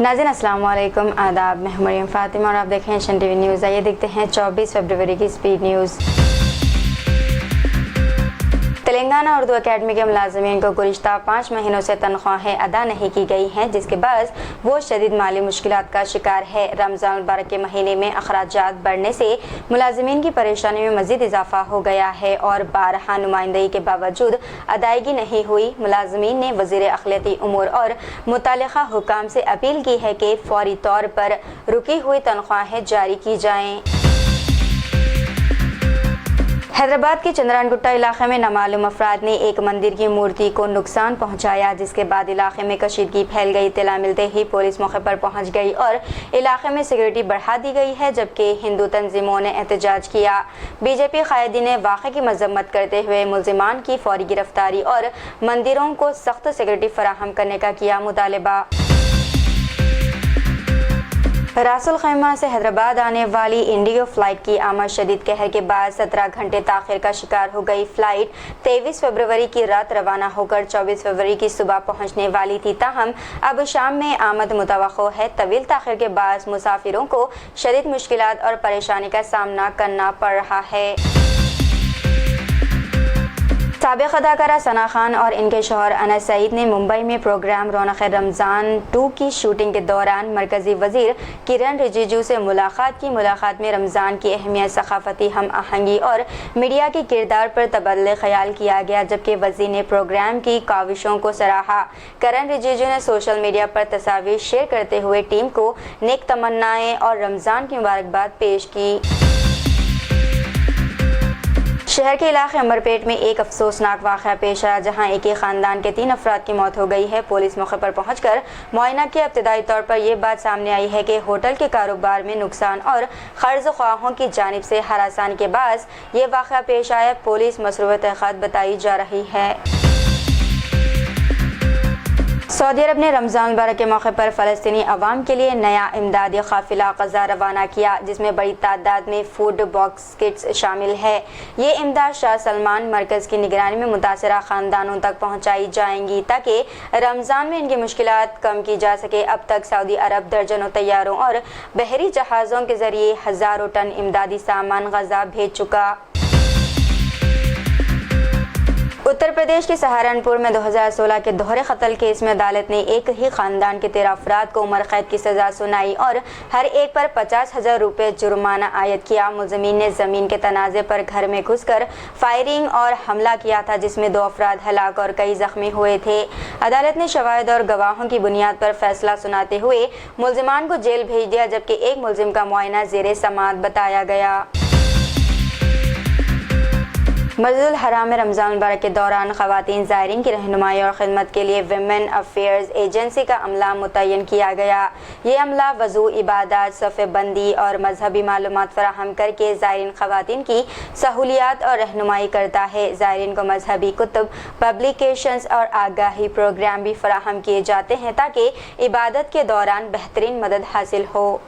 नाज़रीन अस्सलाम वालेकुम, आदाब। मैं मरियम फातिमा और आप देखें एशियन टीवी न्यूज़। आइए देखते हैं 24 फरवरी की speed news. Telangana Urdu academy के मुलाजमीन को गुज़िश्ता 5 महीनों से तनख्वाहें अदा नहीं की गई हैं, जिसके बाद वो शदीद माली मुश्किलात का शिकार है। रमज़ान मुबारक के महीने में अखराजात बढ़ने से मुलाजमीन की परेशानी में मज़ीद इजाफा हो गया है और बारहा नुमाइंदगी के बावजूद अदायगी नहीं हुई। मुलाजमीन ने वज़ीर अक़लियती उमूर और मुतल्लिक़ा हुकाम से अपील की है कि फ़ौरी तौर पर रुकी हुई तनख्वाहें जारी की जाएँ। हैदराबाद के चंद्रानगुट्टा इलाके में नामालूम अफराद ने एक मंदिर की मूर्ति को नुकसान पहुंचाया, जिसके बाद इलाके में कशीदगी फैल गई। इत्तला मिलते ही पुलिस मौके पर पहुंच गई और इलाके में सिक्योरिटी बढ़ा दी गई है, जबकि हिंदू तंजीमों ने एहतजाज किया। बीजेपी कायदी ने वाक़े की मजम्मत करते हुए मुल्जिमान की फौरी गिरफ्तारी और मंदिरों को सख्त सिक्योरिटी फराहम करने का किया मुतालबा। रासुल खैमा से हैदराबाद आने वाली इंडिगो फ्लाइट की आमद शदीद कहर के बाद 17 घंटे ताख़िर का शिकार हो गई। फ्लाइट 23 फरवरी की रात रवाना होकर 24 फरवरी की सुबह पहुंचने वाली थी, ताहम अब शाम में आमद मुतवक्को है। तवील ताख़िर के बाद मुसाफिरों को शदीद मुश्किलात और परेशानी का सामना करना पड़ रहा है। साबिक़ अदाकारा सना खान और इनके शौहर अनस सईद ने मुंबई में प्रोग्राम रौनक़ रमज़ान 2 की शूटिंग के दौरान मरकज़ी वज़ीर किरण रिजिजू से मुलाकात की। मुलाकात में रमज़ान की अहमियत, सक़ाफ़ती हम आहंगी और मीडिया के किरदार पर तबदले ख्याल किया गया, जबकि वज़ीर ने प्रोग्राम की काविशों को सराहा। किरण रिजिजू ने सोशल मीडिया पर तस्वीर शेयर करते हुए टीम को नेक तमन्नाएँ और रमज़ान की मुबारकबाद पेश की। शहर के इलाके अंबरपेट में एक अफसोसनाक वाक़या पेश आया, जहां एक ही ख़ानदान के 3 अफराद की मौत हो गई है। पुलिस मौके पर पहुंचकर मुआयना किया। इब्तदाई तौर पर यह बात सामने आई है कि होटल के कारोबार में नुकसान और कर्ज ख्वाहों की जानिब से हरासानी के बाद ये वाक़या पेश आया। पुलिस मसरूफ़ तहक़ीक़ात बताई जा रही है। सऊदी अरब ने रमज़ान मुबारक के मौके पर फ़लस्तीनी अवाम के लिए नया इमदादी काफ़िला ग़ज़ा रवाना किया, जिसमें बड़ी तादाद में फूड बॉक्स किट्स शामिल है। ये इमदाद शाह सलमान मरकज़ की निगरानी में मुतासरा ख़ानदानों तक पहुँचाई जाएंगी, ताकि रमज़ान में इनकी मुश्किलात कम की जा सके। अब तक सऊदी अरब दर्जनों तैयारों और बहरी जहाज़ों के ज़रिए हज़ारों टन इमदादी सामान ग़ज़ा भेज चुका। उत्तर प्रदेश के सहारनपुर में 2016 के दोहरे कत्ल केस में अदालत ने एक ही खानदान के 13 अफराद को उम्र कैद की सज़ा सुनाई और हर एक पर 50,000 रुपये जुर्माना आयद किया। मुलज़िमीन ने ज़मीन के तनाज़े पर घर में घुसकर फायरिंग और हमला किया था, जिसमें 2 अफराद हलाक और कई ज़ख्मी हुए थे। अदालत ने शवाहिद और गवाहों की बुनियाद पर फैसला सुनाते हुए मुलज़िमान को जेल भेज दिया, जबकि एक मुलज़िम का मुआयना ज़ेरे समाअत बताया गया। मस्जिदुल हराम में रमज़ान मुबारक के दौरान ख़वातीन ज़ायरीन की रहनुमाई और ख़िदमत के लिए विमेन अफेयर्स एजेंसी का अमला मुतय्यन किया गया। ये अमला वज़ू, इबादत, सफ़े बंदी और मजहबी मालूमात फ़राहम करके ज़ायरीन ख़वातीन की सहूलियात और रहनुमाई करता है। ज़ायरीन को मजहबी कुतुब, पब्लिकेशंस और आगाही प्रोग्राम भी फ़राहम किए जाते हैं, ताकि इबादत के दौरान बेहतरीन मदद हासिल हो।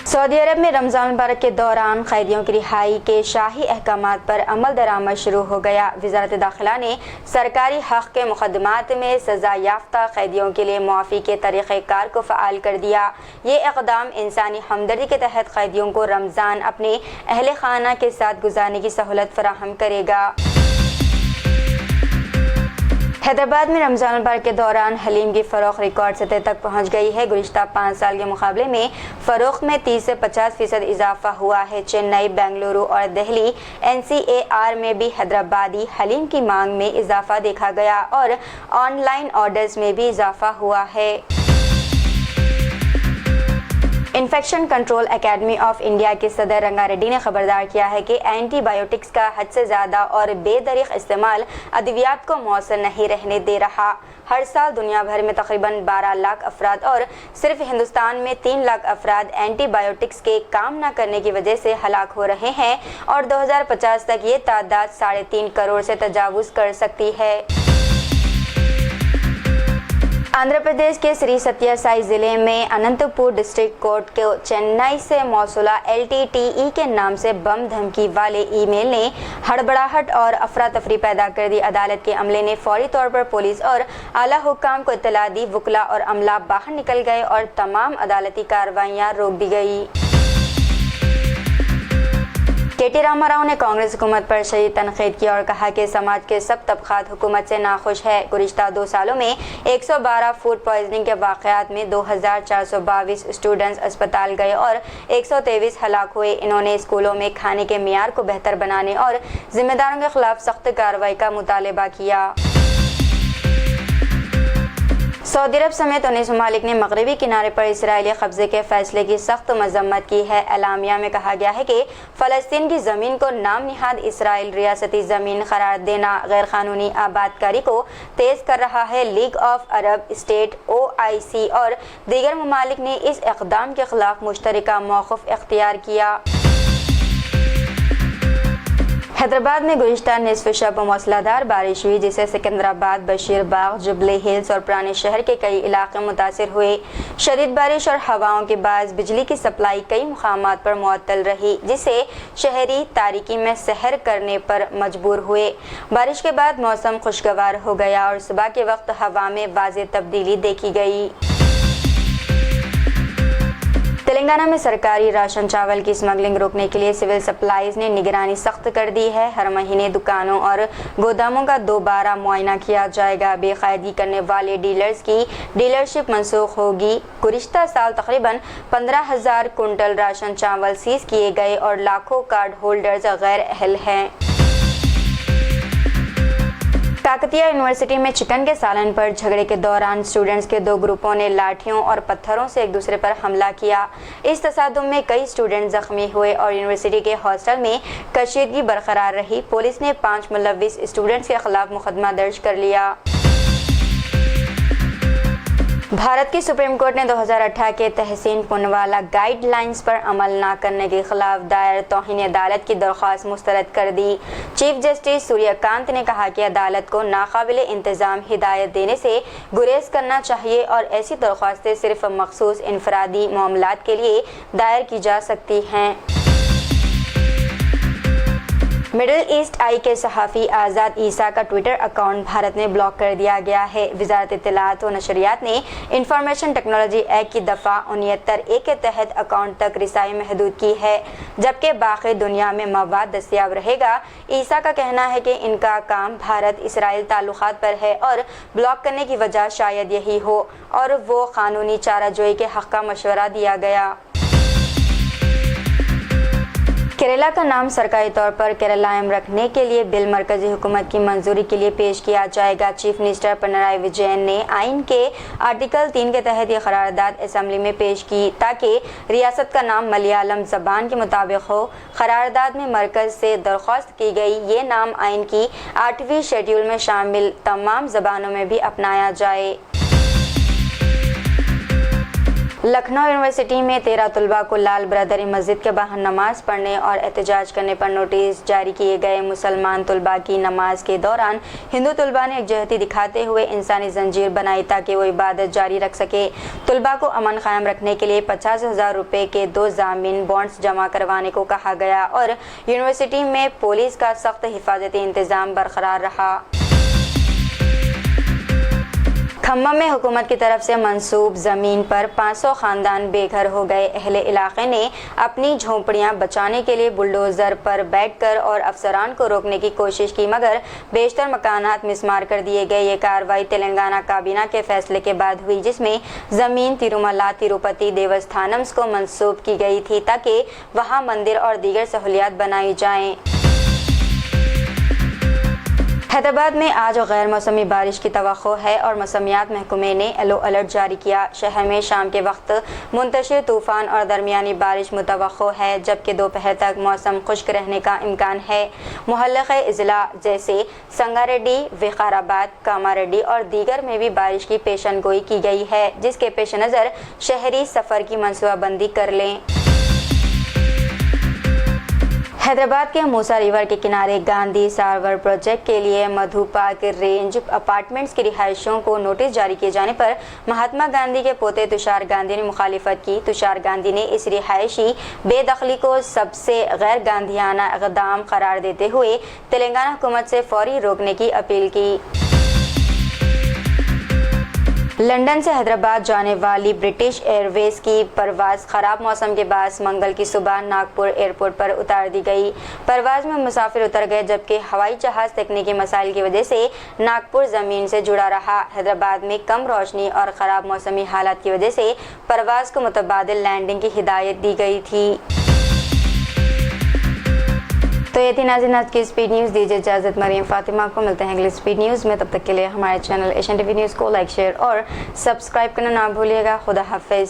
सऊदी अरब में रमज़ान मुबारक के दौरान कैदियों की रिहाई के शाही अहकामात पर अमल दरामद शुरू हो गया। वज़ारत दाखिला ने सरकारी हक़ के मुक़दमात में सज़ा याफ्ता कैदियों के लिए मुआफ़ी के तरीक़ेकार को फ़आल कर दिया। ये इक़दाम इंसानी हमदर्दी के तहत कैदियों को रमज़ान अपने अहले खाना के साथ गुजारने की सहूलत फ़राहम करेगा। हैदराबाद में रमज़ान मुबारक के दौरान हलीम की फ़रोख्त रिकॉर्ड सतह तक पहुँच गई है। गुज़िश्ता 5 साल के मुकाबले में फ़रोख्त में 30 से 50% इजाफा हुआ है। चेन्नई, बेंगलुरु और दिल्ली NCAR में भी हैदराबादी हलीम की मांग में इजाफा देखा गया और ऑनलाइन ऑर्डर्स में भी इजाफा हुआ है। Infection control academy of India के सदर रंगारेड्डी ने खबरदार किया है कि एंटीबायोटिक्स का हद से ज़्यादा और बेदरीग इस्तेमाल अद्वियात को मौसर नहीं रहने दे रहा। हर साल दुनिया भर में तकरीबन 12 लाख अफराद और सिर्फ हिंदुस्तान में 3 लाख अफराद एंटीबायोटिक्स के काम न करने की वजह से हलाक हो रहे हैं और 2050 तक ये तादाद 3.5 करोड़ से तजावुज़ कर सकती है। आंध्र प्रदेश के श्री सत्य साई जिले में अनंतपुर डिस्ट्रिक्ट कोर्ट को चेन्नई से मौसूला LTTE के नाम से बम धमकी वाले ईमेल ने हड़बड़ाहट और अफरा तफरी पैदा कर दी। अदालत के अमले ने फौरी तौर पर पुलिस और आला हुक्काम को इत्तला दी। वुकला और अमला बाहर निकल गए और तमाम अदालती कार्रवाइयां रोक दी गई। KT रामाराव ने कांग्रेस हुकूमत पर शदीद तनकीद की और कहा कि समाज के सब तबकात हुकूमत से नाखुश है। गुज़िश्ता 2 सालों में 112 फूड पॉइजनिंग के वाक़यात में 2422 स्टूडेंट्स अस्पताल गए और 123 हलाक हुए। इन्होंने स्कूलों में खाने के मियार को बेहतर बनाने और जिम्मेदारों के खिलाफ सख्त कार्रवाई का मुतालबा किया। सऊदी अरब समेत 19 ममालिक ने मगरबी किनारे पर इसराइली कब्जे के फैसले की सख्त मजम्मत की है। एलामिया में कहा गया है कि फ़लस्तीन की ज़मीन को नाम निहाद इसराइल रियासती ज़मीन करार देना गैर कानूनी आबादकारी को तेज़ कर रहा है। League of Arab state OIC और दीगर ममालिक ने इस इक़दाम के खिलाफ मुश्तरका मौक़िफ़ इख्तियार किया। हैदराबाद में गुज़िश्ता निसफ़ शब मूसलाधार बारिश हुई, जिससे सिकंदराबाद, बशीरबाग, जुबली हिल्स और पुराने शहर के कई इलाके मुतासिर हुए। शदीद बारिश और हवाओं के बायस बिजली की सप्लाई कई मुकामात पर मुअत्तल रही, जिससे शहरी तारीकी में सहर करने पर मजबूर हुए। बारिश के बाद मौसम खुशगवार हो गया और सुबह के वक्त हवा में वाज़ेह तब्दीली देखी गई। तेलंगाना में सरकारी राशन चावल की स्मगलिंग रोकने के लिए सिविल सप्लाईज ने निगरानी सख्त कर दी है। हर महीने दुकानों और गोदामों का दोबारा मुआयना किया जाएगा। बेकायदगी करने वाले डीलर्स की डीलरशिप मनसूख होगी। गुज़िश्ता साल तकरीबन 15,000 कुंटल राशन चावल सीज किए गए और लाखों कार्ड होल्डर्स गैर अहल हैं। काकतिया यूनिवर्सिटी में चिकन के सालन पर झगड़े के दौरान स्टूडेंट्स के 2 ग्रुपों ने लाठियों और पत्थरों से एक दूसरे पर हमला किया। इस तसादुम में कई स्टूडेंट जख्मी हुए और यूनिवर्सिटी के हॉस्टल में कशीदगी बरकरार रही। पुलिस ने 5 मुलव्विस स्टूडेंट्स के खिलाफ मुकदमा दर्ज कर लिया। भारत की सुप्रीम कोर्ट ने 2018 के तहसीन पुनवाला गाइडलाइंस पर अमल न करने के खिलाफ दायर तौहीन अदालत की दरख्वास्त मुस्तरद कर दी। चीफ जस्टिस सूर्यकांत ने कहा कि अदालत को नाकाबिले इंतजाम हिदायत देने से गुरेज करना चाहिए और ऐसी दरख्वास्तें सिर्फ मखसूस इनफरादी मामलात के लिए दायर की जा सकती हैं। मिडिल ईस्ट आई के सहाफ़ी आज़ाद ईसा का ट्विटर अकाउंट भारत में ब्लॉक कर दिया गया है। वज़ारत इत्तलात व नशरियात ने इंफॉर्मेशन टेक्नोलॉजी एक्ट की दफ़ा 69A के तहत अकाउंट तक रिसाई महदूद की है, जबकि बाकी दुनिया में मवाद दस्तियाब रहेगा। ईसा का कहना है कि इनका काम भारत इसराइल ताल्लुकात पर है और ब्लॉक करने की वजह शायद यही हो और वो कानूनी चाराजोई के हक़ का मशवरा दिया गया। केरला का नाम सरकारी तौर पर केरलायम रखने के लिए बिल मरकजी हुकूमत की मंजूरी के लिए पेश किया जाएगा। चीफ मिनिस्टर पिनराई विजयन ने आइन के आर्टिकल 3 के तहत ये करारदाद असेंबली में पेश की ताकि रियासत का नाम मलयालम ज़बान के मुताबिक हो। करारदाद में मरकज से दरख्वास्त की गई ये नाम आइन की 8वीं शेड्यूल में शामिल तमाम ज़बानों में भी अपनाया जाए। लखनऊ यूनिवर्सिटी में 13 तलबा को लाल बरदरी मस्जिद के बाहर नमाज पढ़ने और एहतजाज करने पर नोटिस जारी किए गए। मुसलमान तलबा की नमाज के दौरान हिंदू तलबा ने एकजहती दिखाते हुए इंसानी जंजीर बनाई ताकि वो इबादत जारी रख सके। तलबा को अमन कायम रखने के लिए 50,000 रुपये के 2 जामीन बॉन्ड्स जमा करवाने को कहा गया और यूनिवर्सिटी में पुलिस का सख्त हिफाजती इंतजाम बरकरार रहा। खम्मा में हुकूमत की तरफ से मंसूब ज़मीन पर 500 ख़ानदान बेघर हो गए। अहले इलाके ने अपनी झोंपड़ियां बचाने के लिए बुलडोज़र पर बैठकर और अफसरान को रोकने की कोशिश की, मगर बेशतर मकानात मिसमार कर दिए गए। ये कार्रवाई तेलंगाना काबीना के फैसले के बाद हुई, जिसमें ज़मीन तिरुमला तिरुपति देवस्थानम्स को मंसूब की गई थी ताकि वहां मंदिर और दीगर सहूलियात बनाई जाएँ। हैदराबाद में आज गैर मौसमी बारिश की तवक्को है और मौसमियात महकमे ने येलो अलर्ट जारी किया। शहर में शाम के वक्त मुंतशिर तूफ़ान और दरमियानी बारिश मुतवक्को है, जबकि दोपहर तक मौसम खुश्क रहने का इम्कान है। मुहल्लक़े अज़ला जैसे संगारेड्डी, विकाराबाद, कामारेड्डी और दीगर में भी बारिश की पेशनगोई की गई है, जिसके पेश नज़र शहरी सफ़र की मनसूबाबंदी कर लें। हैदराबाद के मूसा रिवर के किनारे गांधी सारवर प्रोजेक्ट के लिए मधु पार्क रेंज अपार्टमेंट्स की रिहायशियों को नोटिस जारी किए जाने पर महात्मा गांधी के पोते तुषार गांधी ने मुखालिफत की। तुषार गांधी ने इस रिहायशी बेदखली को सबसे गैर गांधीयाना इक़दाम करार देते हुए तेलंगाना हुकूमत से फौरी रोकने की अपील की। लंदन से हैदराबाद जाने वाली ब्रिटिश एयरवेज की परवाज़ ख़राब मौसम के बाद मंगल की सुबह नागपुर एयरपोर्ट पर उतार दी गई। परवाज़ में मुसाफिर उतर गए जबकि हवाई जहाज़ तकनीकी मसाइल की वजह से नागपुर ज़मीन से जुड़ा रहा। हैदराबाद में कम रोशनी और ख़राब मौसमी हालात की वजह से परवाज़ को मुतबादिल लैंडिंग की हिदायत दी गई थी। तो ये थी नाज़रीन आज की स्पीड न्यूज़। दीजिए इजाज़त, मरियम फातिमा को। मिलते हैं अगली स्पीड न्यूज़ में, तब तक के लिए हमारे चैनल एशियन टीवी न्यूज़ को लाइक शेयर और सब्सक्राइब करना ना भूलिएगा। खुदा हाफिज़।